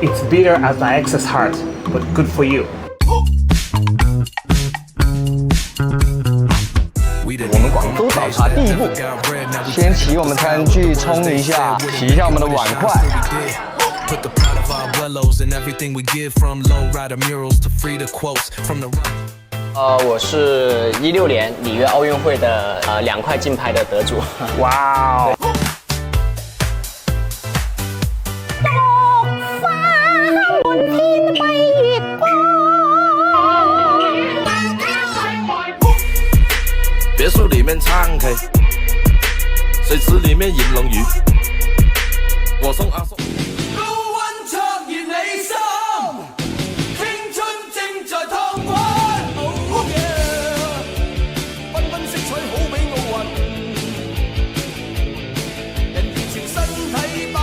It's bitter as my ex's heart, but good for you. 我们广州早茶第一步，先洗我们餐具，冲一下，洗一下我们的碗筷。我是16年里约奥运会的2块金牌的得主。哇哦！别墅里面唱 K， 水池里面饮龙鱼。我送阿送。高温灼熱你心，青春正在燙滾。Oh yeah， 繽紛色彩好比奧運，人熱情身體擺。